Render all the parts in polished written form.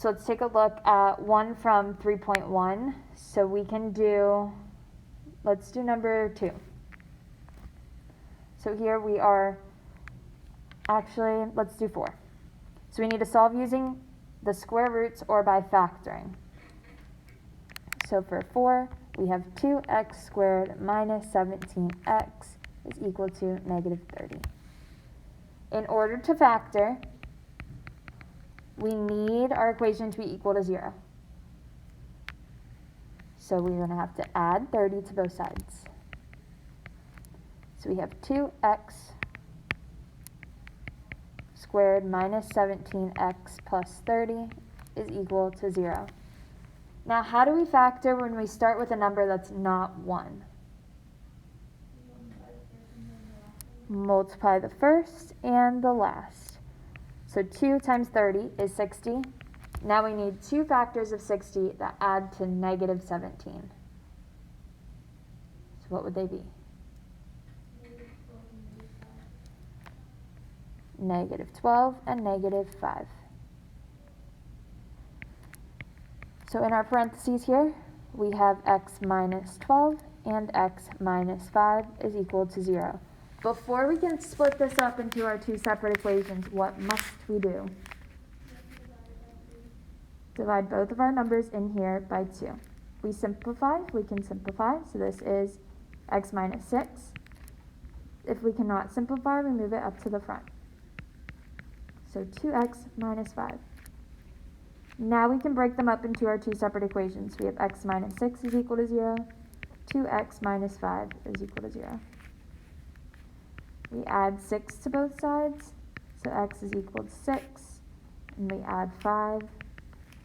So let's take a look at one from 3.1. So we can do, let's do number 2. So here we are, actually, let's do 4. So we need to solve using the square roots or by factoring. So for 4, we have 2x squared minus 17x is equal to negative 30. In order to factor, we need our equation to be equal to 0. So we're going to have to add 30 to both sides. So we have 2x squared minus 17x plus 30 is equal to 0. Now, how do we factor when we start with a number that's not 1? Multiply the first and the last. So 2 times 30 is 60. Now we need 2 factors of 60 that add to negative 17. So what would they be? Negative 12 and negative 5. So in our parentheses here, we have x minus 12 and x minus 5 is equal to 0. Before we can split this up into our 2 separate equations, what must we do? Divide both of our numbers in here by 2. We can simplify, so this is x minus 6. If we cannot simplify, we move it up to the front. So 2x minus 5. Now we can break them up into our 2 separate equations. We have x minus 6 is equal to 0. 2x minus 5 is equal to 0. We add 6 to both sides, so x is equal to 6. And we add 5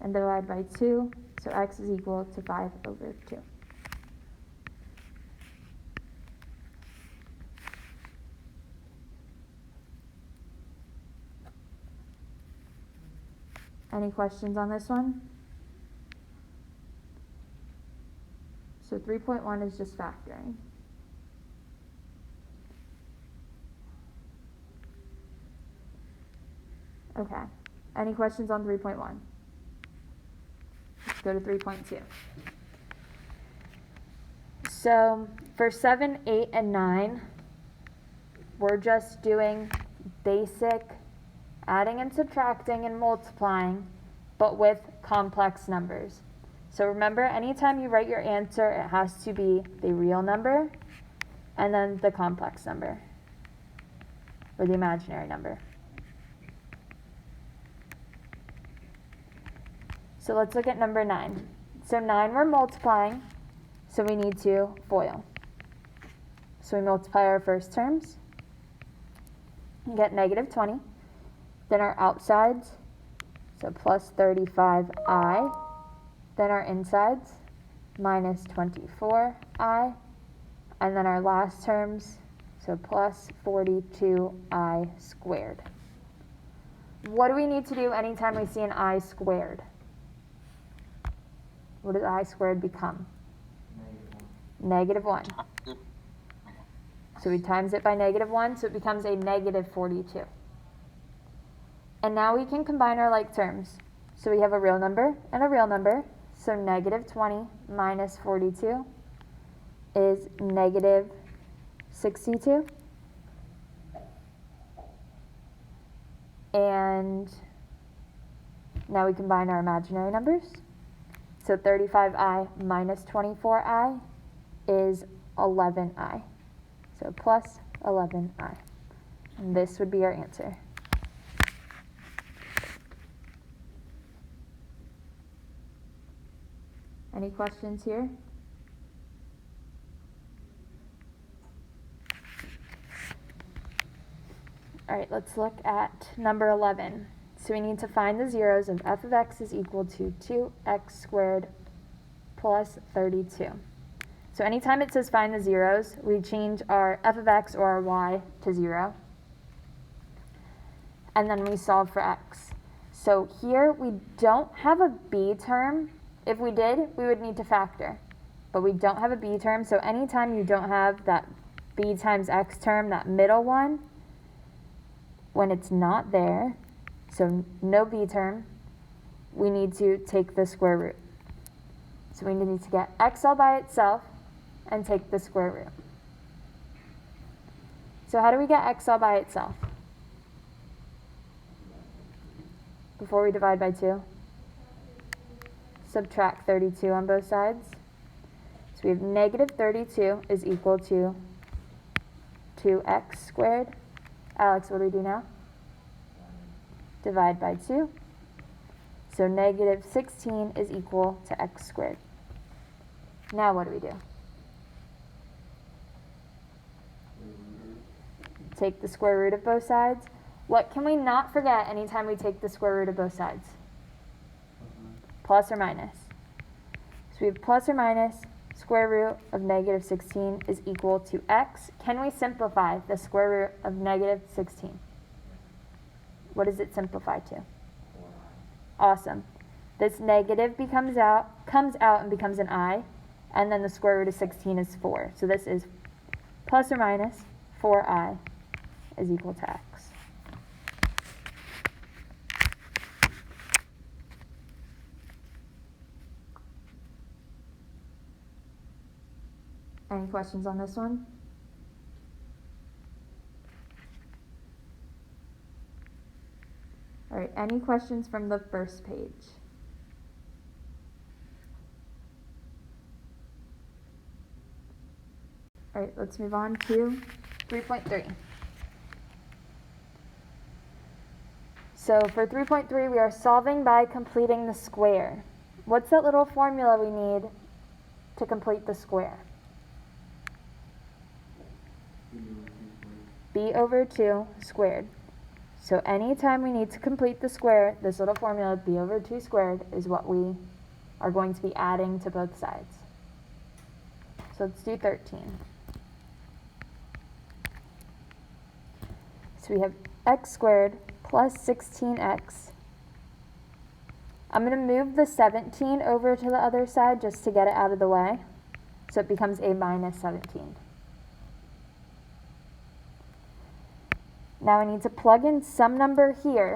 and divide by 2, so x is equal to 5 over 2. Any questions on this one? So 3.1 is just factoring. Okay. Any questions on 3.1? Let's go to 3.2. So for 7, 8, and 9, we're just doing basic adding and subtracting and multiplying, but with complex numbers. So remember, anytime you write your answer, it has to be the real number and then the complex number, or the imaginary number. So let's look at number 9. So 9 we're multiplying, so we need to FOIL. So we multiply our first terms and get negative 20. Then our outsides, so plus 35i. Then our insides, minus 24i. And then our last terms, so plus 42i squared. What do we need to do anytime we see an I squared? What does I squared become? Negative 1. So we times it by negative 1, so it becomes a negative 42. And now we can combine our like terms. So we have a real number and a real number. So negative 20 minus 42 is negative 62. And now we combine our imaginary numbers. So 35i minus 24i is 11i. So plus 11i. And this would be our answer. Any questions here? All right, let's look at number 11. So we need to find the zeros of f of x is equal to 2x squared plus 32. So anytime it says find the zeros, we change our f of x or our y to 0. And then we solve for x. So here we don't have a b term. If we did, we would need to factor. But we don't have a b term, so anytime you don't have that b times x term, that middle one, when it's not there, so no b term, we need to take the square root. So we need to get x all by itself and take the square root. So how do we get x all by itself? Before we divide by 2? Subtract 32 on both sides. So we have negative 32 is equal to 2x squared. Alex, what do we do now? Divide by 2. So negative 16 is equal to x squared. Now what do we do? Take the square root of both sides. What can we not forget anytime we take the square root of both sides? Plus or minus. So we have plus or minus square root of negative 16 is equal to x. Can we simplify the square root of negative 16? What does it simplify to? Awesome. This negative comes out and becomes an I, and then the square root of 16 is 4. So this is plus or minus 4i is equal to x. Any questions on this one? All right, any questions from the first page? All right, let's move on to 3.3. So for 3.3, we are solving by completing the square. What's that little formula we need to complete the square? b over 2 squared. So anytime we need to complete the square, this little formula, b over 2 squared, is what we are going to be adding to both sides. So let's do 13. So we have x squared plus 16x. I'm going to move the 17 over to the other side just to get it out of the way. So it becomes a minus 17. Now I need to plug in some number here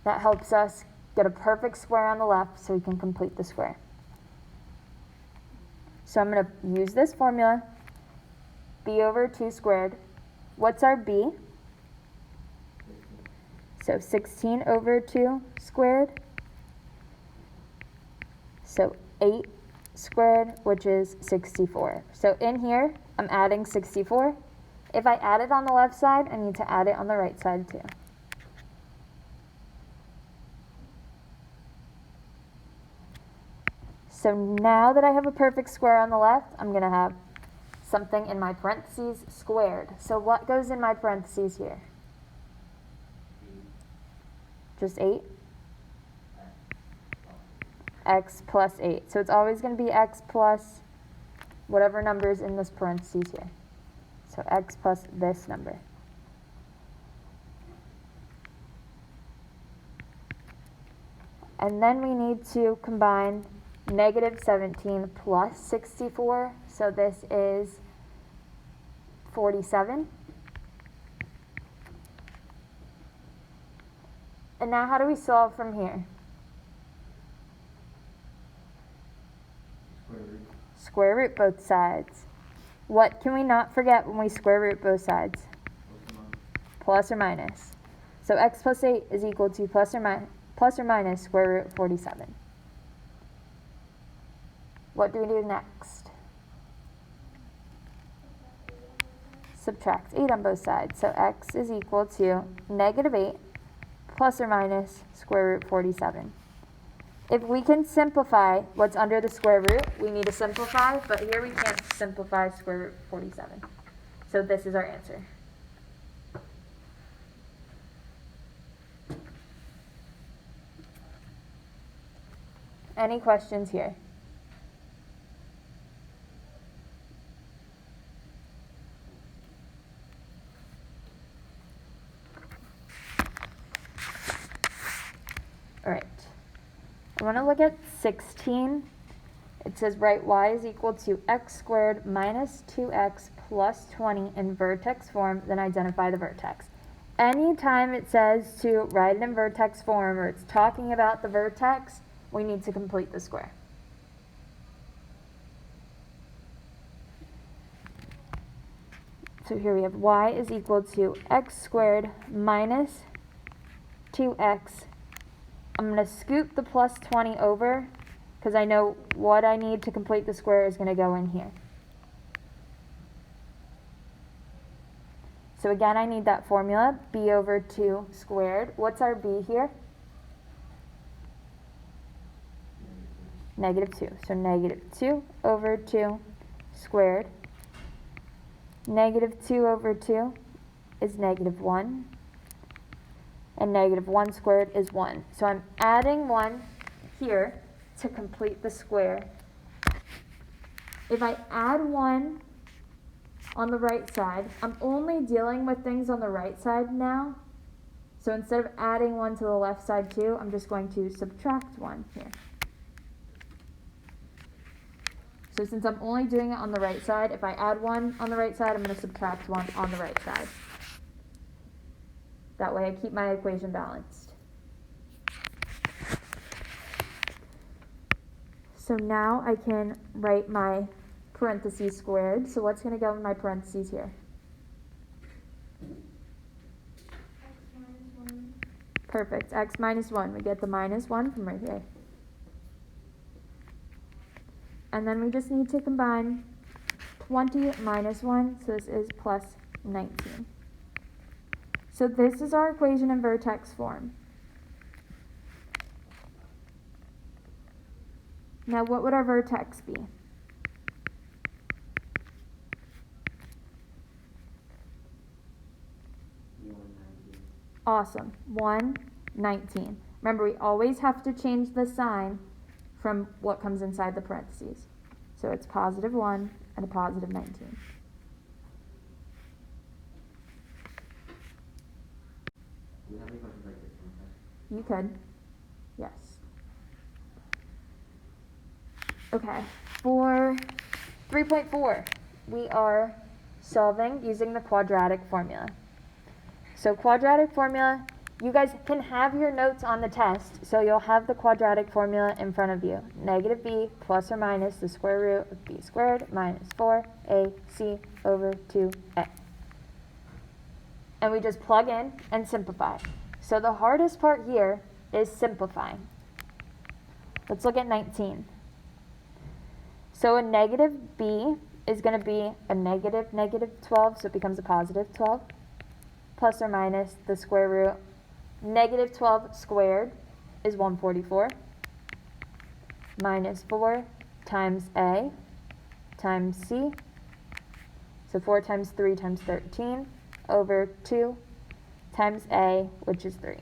that helps us get a perfect square on the left so we can complete the square. So I'm going to use this formula, b over 2 squared. What's our b? So 16 over 2 squared. So 8 squared, which is 64. So in here, I'm adding 64. If I add it on the left side, I need to add it on the right side too. So now that I have a perfect square on the left, I'm going to have something in my parentheses squared. So what goes in my parentheses here? Just 8? X plus 8. So it's always going to be x plus whatever number is in this parentheses here. So x plus this number. And then we need to combine negative 17 plus 64. So this is 47. And now how do we solve from here? Square root both sides. What can we not forget when we square root both sides? Plus or minus. So x plus 8 is equal to plus or minus square root 47. What do we do next? Subtract 8 on both sides. So x is equal to negative 8 plus or minus square root 47. If we can simplify what's under the square root, we need to simplify, but here we can't simplify square root 47. So this is our answer. Any questions here? All right. I want to look at 16. It says write y is equal to x squared minus 2x plus 20 in vertex form, then identify the vertex. anytime it says to write it in vertex form or it's talking about the vertex, we need to complete the square. So here we have y is equal to x squared minus 2x. I'm going to scoop the plus 20 over because I know what I need to complete the square is going to go in here. So again, I need that formula, b over 2 squared. What's our b here? Negative 2. So negative 2 over 2 squared. Negative 2 over 2 is negative 1. And negative 1 squared is 1. So I'm adding 1 here to complete the square. If I add 1 on the right side, I'm only dealing with things on the right side now. So instead of adding 1 to the left side too, I'm just going to subtract 1 here. So since I'm only doing it on the right side, if I add 1 on the right side, I'm going to subtract 1 on the right side. That way I keep my equation balanced. So now I can write my parentheses squared. So what's going to go in my parentheses here? X minus 1. Perfect. X minus 1. We get the minus 1 from right here. And then we just need to combine 20 minus 1. So this is plus 19. So this is our equation in vertex form. Now what would our vertex be? Awesome. 1, 19. Remember, we always have to change the sign from what comes inside the parentheses. So it's positive 1 and a positive 19. Do you have any questions like this one? You could. Yes. Okay. For 3.4, we are solving using the quadratic formula. So quadratic formula, you guys can have your notes on the test, so you'll have the quadratic formula in front of you. Negative b plus or minus the square root of b squared minus 4ac over 2a. And we just plug in and simplify. So the hardest part here is simplifying. Let's look at 19. So a negative b is going to be a negative 12, so it becomes a positive 12, plus or minus the square root. Negative 12 squared is 144, minus 4 times a times c, so 4 times 3 times 13, over 2 times a, which is 3.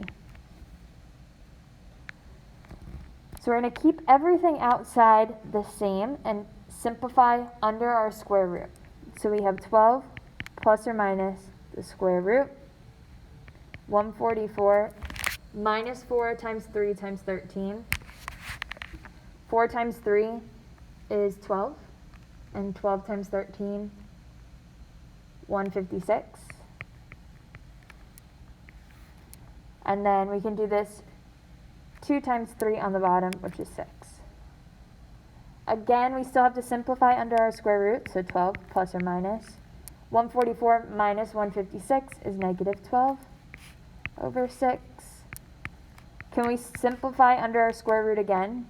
So we're going to keep everything outside the same and simplify under our square root. So we have 12 plus or minus the square root, 144 minus 4 times 3 times 13. 4 times 3 is 12, and 12 times 13, 156. And then we can do this 2 times 3 on the bottom, which is 6. Again, we still have to simplify under our square root, so 12 plus or minus. 144 minus 156 is negative 12 over 6. Can we simplify under our square root again?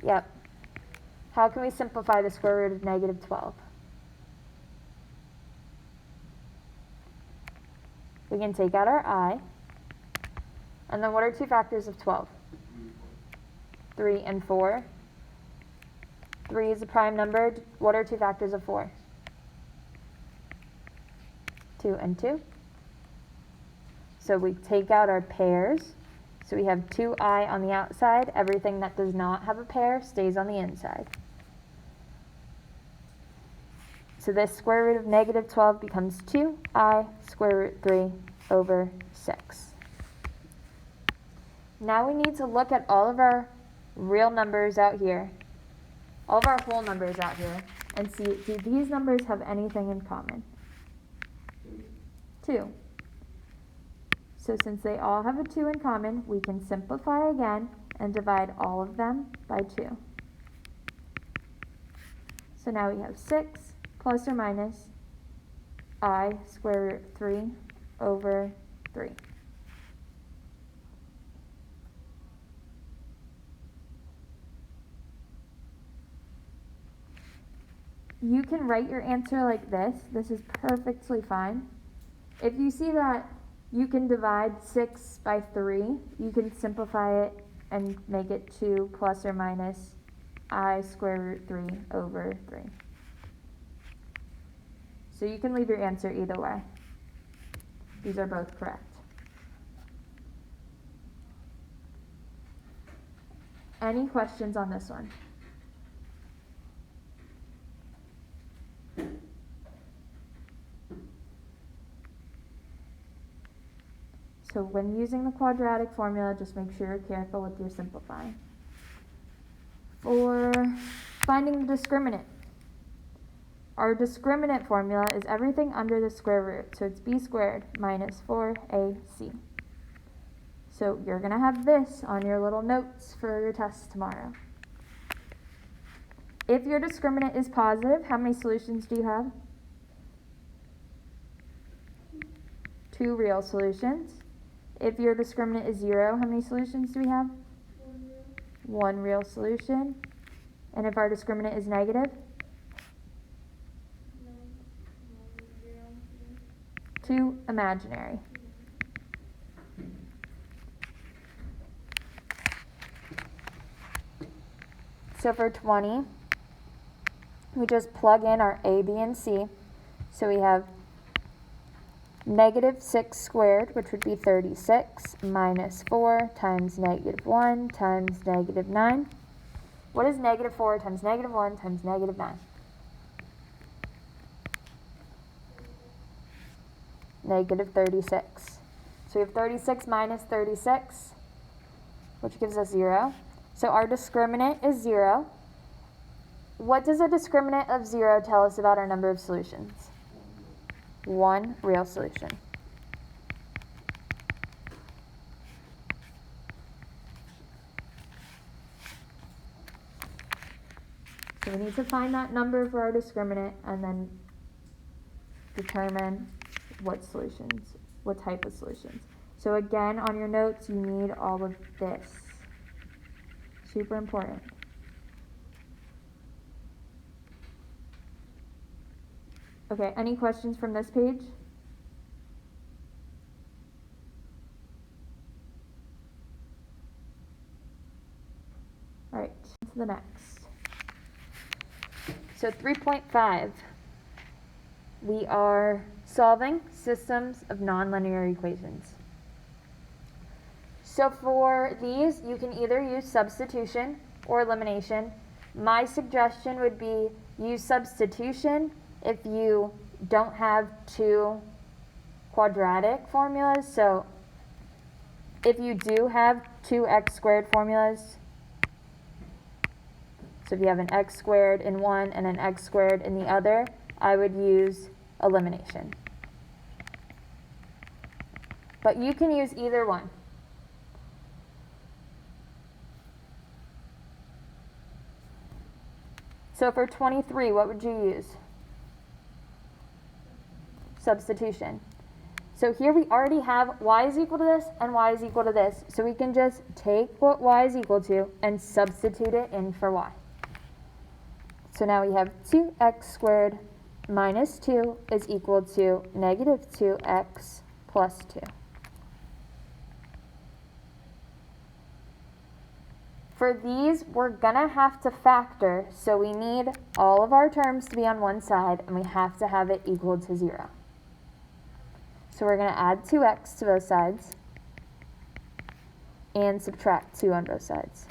Yep. How can we simplify the square root of negative 12? We can take out our I. And then what are 2 factors of 12? 3 and 4. 3 is a prime number. What are 2 factors of 4? 2 and 2. So we take out our pairs. So we have 2i on the outside. Everything that does not have a pair stays on the inside. So this square root of negative 12 becomes 2i square root 3 over 6. Now we need to look at all of our real numbers out here, all of our whole numbers out here, and see, do these numbers have anything in common? 2. So since they all have a 2 in common, we can simplify again and divide all of them by 2. So now we have 6 plus or minus I square root 3 over 3. You can write your answer like this. This is perfectly fine. If you see that you can divide 6 by 3, you can simplify it and make it 2 plus or minus I square root 3 over 3. So you can leave your answer either way. These are both correct. Any questions on this one? So when using the quadratic formula, just make sure you're careful with your simplifying. For finding the discriminant, our discriminant formula is everything under the square root. So it's b squared minus 4ac. So you're going to have this on your little notes for your test tomorrow. If your discriminant is positive, how many solutions do you have? 2 real solutions. If your discriminant is 0, how many solutions do we have? 1 real solution. And if our discriminant is negative? 2 imaginary. So for 20, we just plug in our a, b, and c. So we have negative 6 squared, which would be 36, minus 4 times negative 1 times negative 9. What is negative 4 times negative 1 times negative 9? Negative 36. So we have 36 minus 36, which gives us 0. So our discriminant is 0. What does a discriminant of 0 tell us about our number of solutions? 1 real solution. So we need to find that number for our discriminant and then determine what solutions, what type of solutions. So again, on your notes, you need all of this. Super important. Okay, any questions from this page? All right, to the next. So 3.5, we are solving systems of nonlinear equations. So for these, you can either use substitution or elimination. My suggestion would be use substitution if you don't have 2 quadratic formulas. So if you do have 2 x squared formulas, so if you have an x squared in one and an x squared in the other, I would use elimination. But you can use either one. So for 23, what would you use? Substitution. So here we already have y is equal to this and y is equal to this. So we can just take what y is equal to and substitute it in for y. So now we have 2x squared minus 2 is equal to negative 2x plus 2. For these, we're going to have to factor, so we need all of our terms to be on one side, and we have to have it equal to 0. So we're going to add 2x to both sides and subtract 2 on both sides.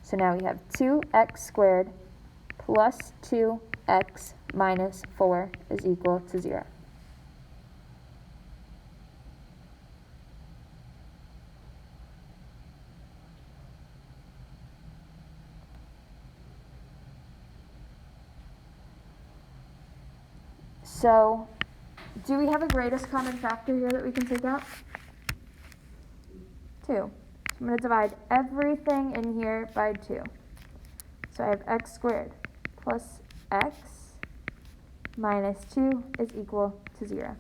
So now we have 2x squared plus 2x minus 4 is equal to 0. So do we have a greatest common factor here that we can take out? 2. So I'm going to divide everything in here by 2. So I have x squared plus x minus 2 is equal to 0.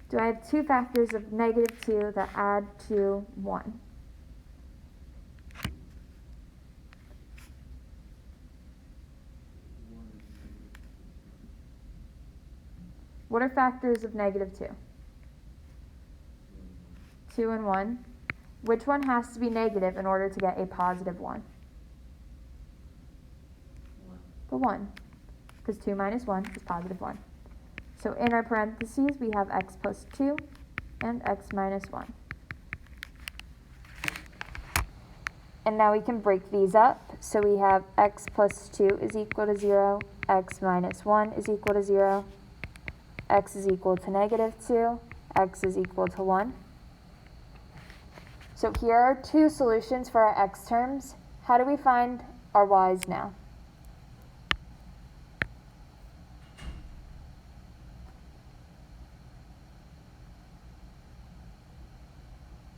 Do I have two factors of negative 2 that add to 1? What are factors of negative 2? 2 and 1. Which one has to be negative in order to get a positive 1? The 1. Because 2 minus 1 is positive 1. So in our parentheses, we have x plus 2 and x minus 1. And now we can break these up. So we have x plus 2 is equal to 0, x minus 1 is equal to 0, x is equal to negative 2, x is equal to 1. So here are two solutions for our x terms. How do we find our y's now?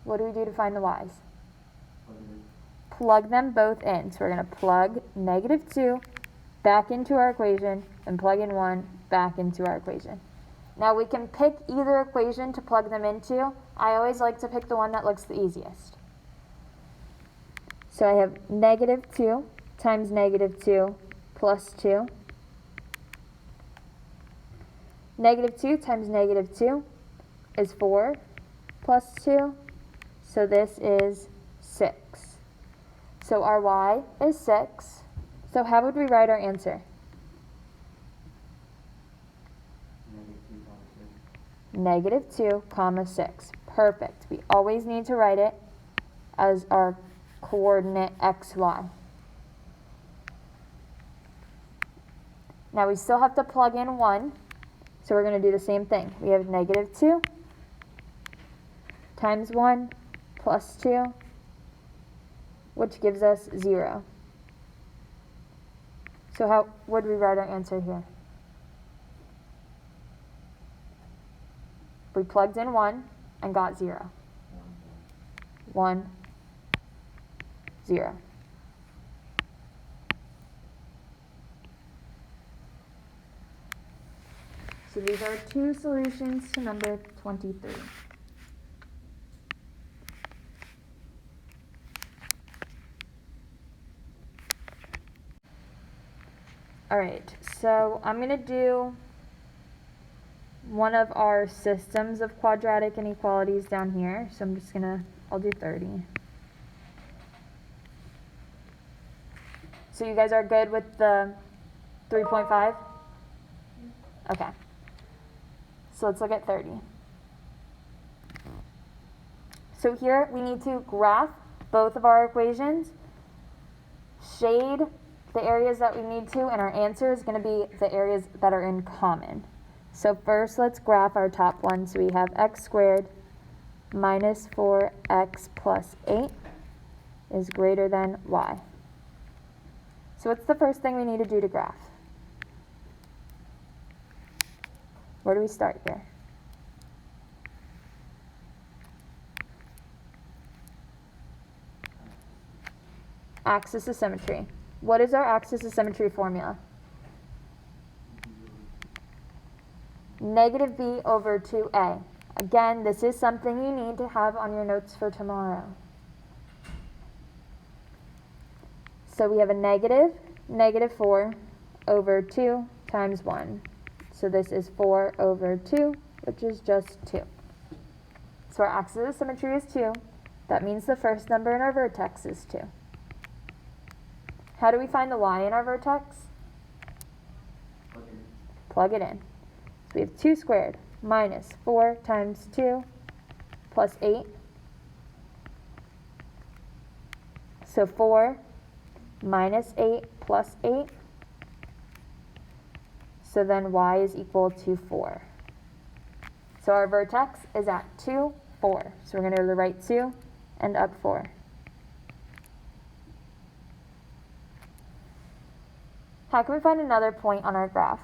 What do we do to find the y's? Plug them both in. So we're going to plug negative 2 back into our equation and plug in 1 back into our equation. Now we can pick either equation to plug them into. I always like to pick the one that looks the easiest. So I have negative 2 times negative 2 plus 2. Negative 2 times negative 2 is 4 plus 2. So this is 6. So our y is 6. So how would we write our answer? Negative 2, comma 6. Perfect. We always need to write it as our coordinate xy. Now we still have to plug in 1. So we're going to do the same thing. We have negative 2 times 1 plus 2, which gives us 0. So how would we write our answer here? We plugged in 1 and got 0. 1, 0. So these are two solutions to number 23. All right, so I'm going to do one of our systems of quadratic inequalities down here. So I'm just going to, I'll do 30. So you guys are good with the 3.5? Okay. So let's look at 30. So here we need to graph both of our equations, shade the areas that we need to, and our answer is going to be the areas that are in common. So first let's graph our top one. So we have x squared minus 4x plus 8 is greater than y. So what's the first thing we need to do to graph? Where do we start here? Axis of symmetry. What is our axis of symmetry formula? Negative b over 2a. Again, this is something you need to have on your notes for tomorrow. So we have a negative, negative 4 over 2 times 1. So this is 4 over 2, which is just 2. So our axis of symmetry is 2. That means the first number in our vertex is 2. How do we find the y in our vertex? Plug it in. So we have 2 squared minus 4 times 2 plus 8. So 4 minus 8 plus 8. So then y is equal to 4. So our vertex is at 2, 4. So we're going to go to the right 2 and up 4. How can we find another point on our graph?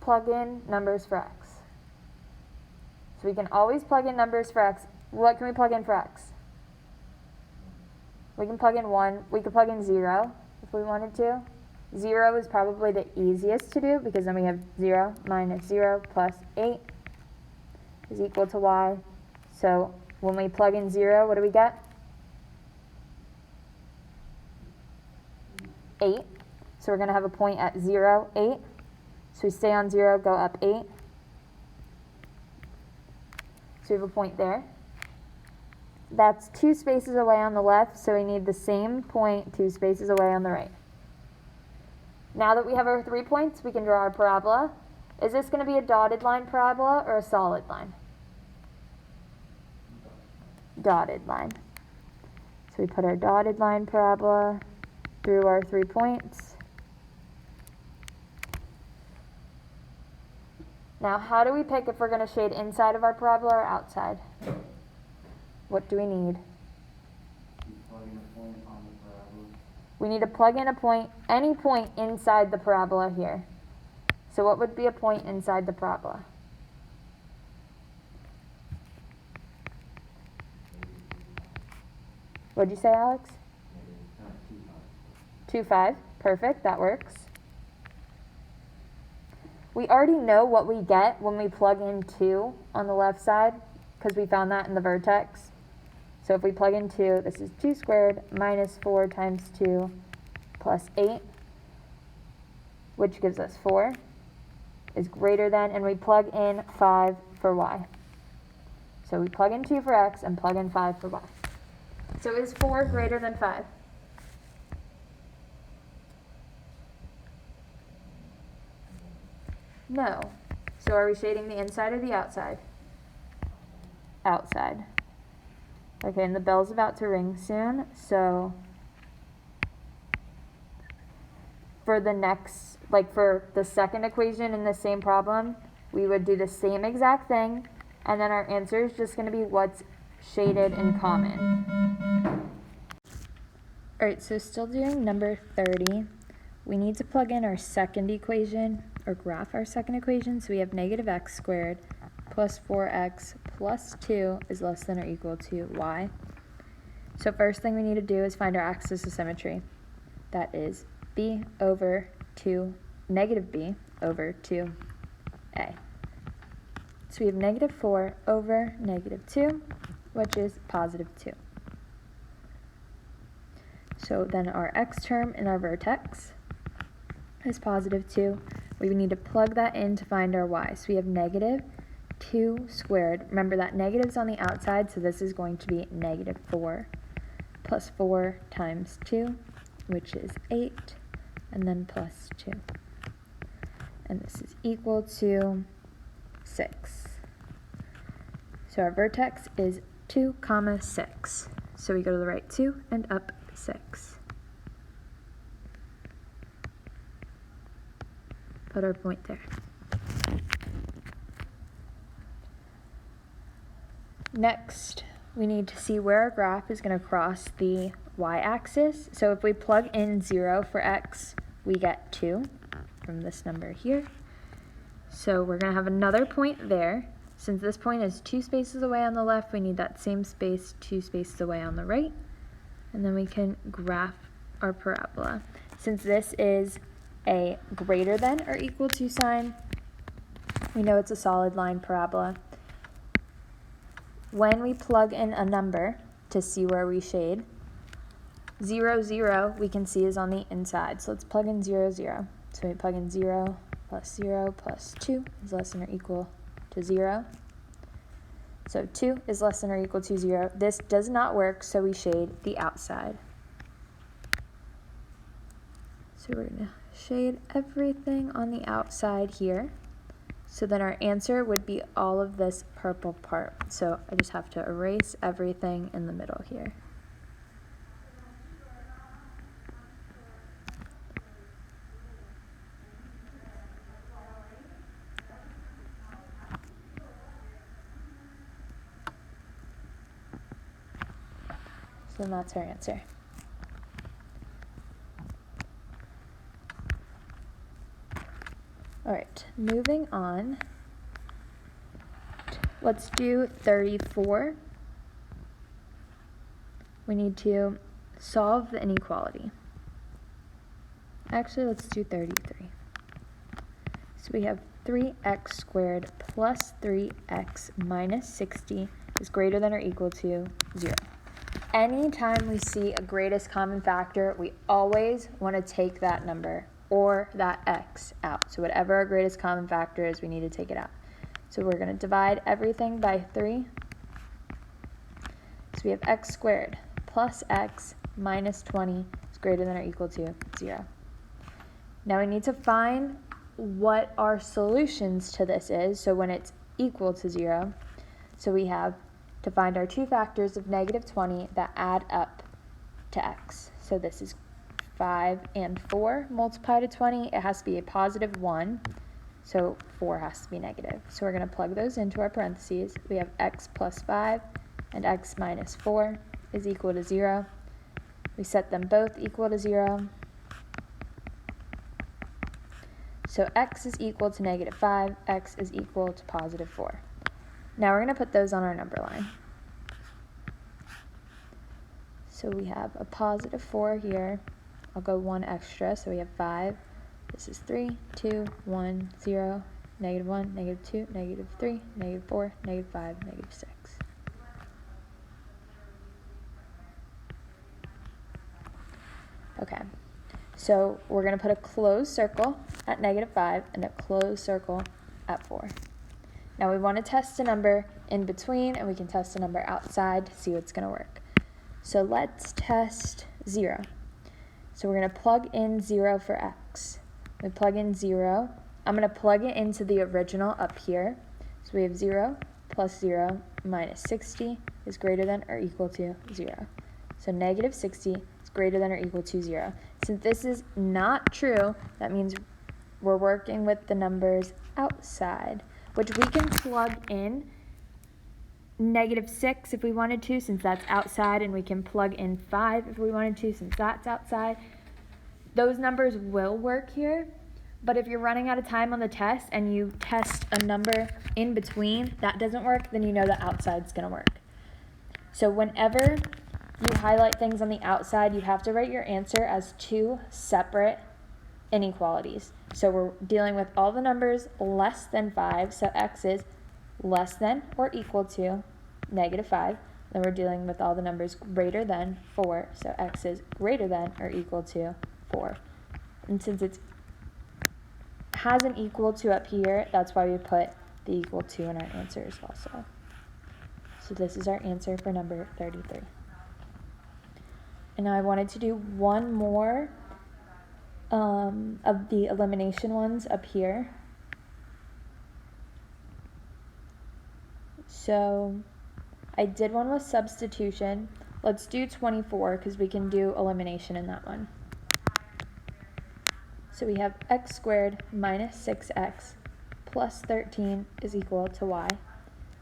plug in numbers for x. So we can always plug in numbers for x. What can we plug in for x? We can plug in 1. We could plug in 0 if we wanted to. 0 is probably the easiest to do because then we have 0 minus 0 plus 8 is equal to y. So when we plug in 0, what do we get? 8. So we're going to have a point at 0, 8. So we stay on 0, go up 8. So we have a point there. That's 2 spaces away on the left, so we need the same point 2 spaces away on the right. Now that we have our 3 points, we can draw our parabola. Is this going to be a dotted line parabola or a solid line? Dotted line. So we put our dotted line parabola through our 3 points. Now, how do we pick if we're going to shade inside of our parabola or outside? What do we need? We need to plug in a point, any point inside the parabola here. So what would be a point inside the parabola? What'd you say, Alex? 2, 5. Perfect, that works. We already know what we get when we plug in 2 on the left side because we found that in the vertex. So if we plug in 2, this is 2 squared minus 4 times 2 plus 8, which gives us 4, is greater than, and we plug in 5 for y. So we plug in 2 for x and plug in 5 for y. So is 4 greater than 5? No. So are we shading the inside or the outside? Outside. Okay, and the bell's about to ring soon, so for the next, like for the second equation in the same problem, we would do the same exact thing, and then our answer is just going to be what's shaded in common. Alright, so still doing number 30. We need to plug in our second equation, or graph our second equation, so we have negative x squared plus 4x plus 2 is less than or equal to y. So first thing we need to do is find our axis of symmetry. That is b over 2, negative b over 2a. So we have negative 4 over negative 2, which is positive 2. So then our x term in our vertex is positive 2. We need to plug that in to find our y. So we have negative 2 squared. Remember that negative's on the outside, so this is going to be negative 4 plus 4 times 2, which is 8, and then plus 2. And this is equal to 6. So our vertex is 2, 6. So we go to the right 2 and up 6. Put our point there. Next, we need to see where our graph is going to cross the y-axis. So if we plug in 0 for x, we get 2 from this number here. So we're going to have another point there. Since this point is 2 spaces away on the left, we need that same space 2 spaces away on the right. And then we can graph our parabola. Since this is a greater than or equal to sign, we know it's a solid line parabola. When we plug in a number to see where we shade, 0, 0 we can see is on the inside. So let's plug in 0, 0. So we plug in 0 plus 2 is less than or equal to 0. So 2 is less than or equal to 0. This does not work, so we shade the outside. So we're going to shade everything on the outside here. So then our answer would be all of this purple part. So I just have to erase everything in the middle here. So then that's our answer. All right, moving on. Let's do 34. We need to solve the inequality. Actually, let's do 33. So we have 3x squared plus 3x minus 60 is greater than or equal to 0. Anytime we see a greatest common factor, we always want to take that number or that x out. So whatever our greatest common factor is, we need to take it out. So we're going to divide everything by 3. So we have x squared plus x minus 20 is greater than or equal to 0. Now we need to find what our solutions to this is, so when it's equal to 0. So we have to find our two factors of negative 20 that add up to x. So this is 5 and 4 multiplied to 20. It has to be a positive 1, so 4 has to be negative. So we're going to plug those into our parentheses. We have x plus 5 and x minus 4 is equal to 0. We set them both equal to 0. So x is equal to negative 5, x is equal to positive 4. Now we're going to put those on our number line. So we have a positive 4 here. I'll go 1 extra, so we have 5. This is 3, 2, 1, 0, negative 1, negative 2, negative 3, negative 4, negative 5, negative 6. Okay, so we're going to put a closed circle at negative 5 and a closed circle at 4. Now we want to test a number in between, and we can test a number outside to see what's going to work. So let's test 0. So we're going to plug in 0 for x. We plug in 0. I'm going to plug it into the original up here. So we have 0 plus 0 minus 60 is greater than or equal to 0. So negative 60 is greater than or equal to 0. Since this is not true, that means we're working with the numbers outside, which we can plug in negative 6 if we wanted to, since that's outside, and we can plug in 5 if we wanted to, since that's outside. Those numbers will work here, but if you're running out of time on the test and you test a number in between that doesn't work, then you know the outside's going to work. So whenever you highlight things on the outside, you have to write your answer as two separate inequalities. So we're dealing with all the numbers less than 5, so x is less than or equal to negative 5. Then we're dealing with all the numbers greater than 4, so x is greater than or equal to 4. And since it has an equal to up here, that's why we put the equal to in our answers also. So this is our answer for number 33. And now I wanted to do one more of the elimination ones up here. So I did one with substitution. Let's do 24 because we can do elimination in that one. So we have x squared minus 6x plus 13 is equal to y.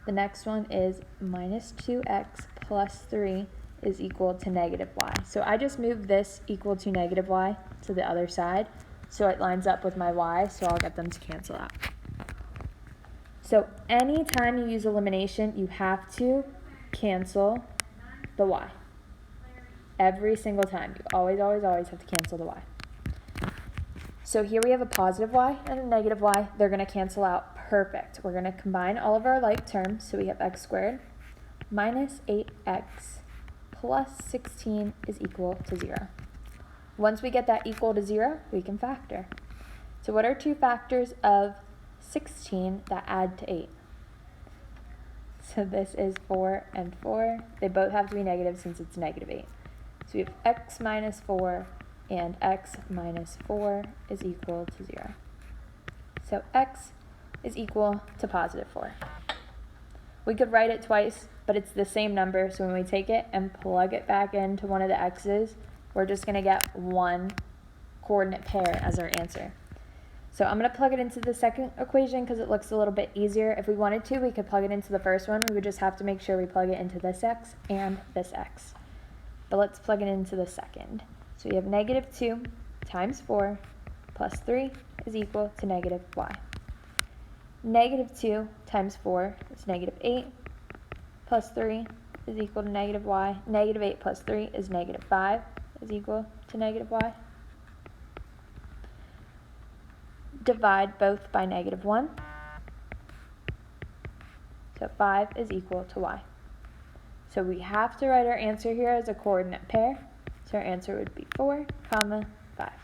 The next one is minus 2x plus 3 is equal to negative y. So I just moved this equal to negative y to the other side, so it lines up with my y, so I'll get them to cancel out. So anytime you use elimination, you have to cancel the y. Every single time. You always, always, always have to cancel the y. So here we have a positive y and a negative y. They're going to cancel out perfect. We're going to combine all of our like terms. So we have x squared minus 8x plus 16 is equal to 0. Once we get that equal to 0, we can factor. So what are two factors of 16 that add to 8? So this is 4 and 4. They both have to be negative since it's negative 8. So we have x minus 4 and x minus 4 is equal to 0. So x is equal to positive 4. We could write it twice, but it's the same number, so when we take it and plug it back into one of the x's, we're just going to get one coordinate pair as our answer. So I'm going to plug it into the second equation because it looks a little bit easier. If we wanted to, we could plug it into the first one. We would just have to make sure we plug it into this x and this x. But let's plug it into the second. So we have negative 2 times 4 plus 3 is equal to negative y. Negative 2 times 4 is negative 8, plus 3 is equal to negative y. Negative 8 plus 3 is negative 5, is equal to negative y. Divide both by negative 1. So 5 is equal to y. So we have to write our answer here as a coordinate pair. So our answer would be 4, 5.